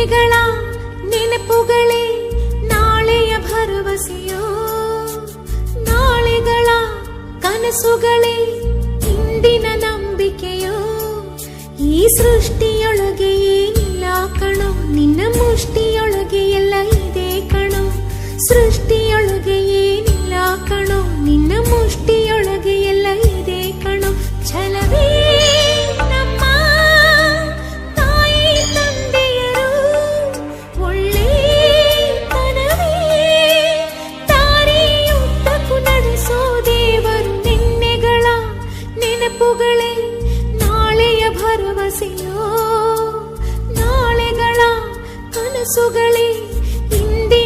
ನಿನ್ನೆಗಳ ನೆನಪುಗಳೇ ನಾಳೆಯ ಭರವಸೆಯೋ, ನಾಳೆಗಳ ಕನಸುಗಳೇ ಇಂದಿನ ನಂಬಿಕೆಯೋ. ಈ ಸೃಷ್ಟಿಯೊಳಗೆ ಏನಿಲ್ಲ ಕಣೋ, ನಿನ್ನ ಮುಷ್ಟಿಯೊಳಗೆ ಎಲ್ಲ ಇದೆ ಕಣೋ. ಸೃಷ್ಟಿಯೊಳಗೆ ಏನಿಲ್ಲ ಕಣೋ, ನಿನ್ನ ಮುಷ್ಟಿಯೊಳಗೆ ಎಲ್ಲ ಇದೆ ಕಣೋ. ಛಲವೇ ನಮ್ಮ ತಾಯಿ ತಂದೆಯರು, ಒಳ್ಳೆತನವೇ ದಾರಿಯುದ್ದಕ್ಕೂ ನಡೆಸೋ ದೇವರು. ನಿನ್ನೆಗಳ ನೆನಪುಗಳೇ ನಾಳೆಯ ಭರವಸೆಯೋ, ನಾಳೆಗಳ ಕನಸುಗಳೇ ಇಂದಿನ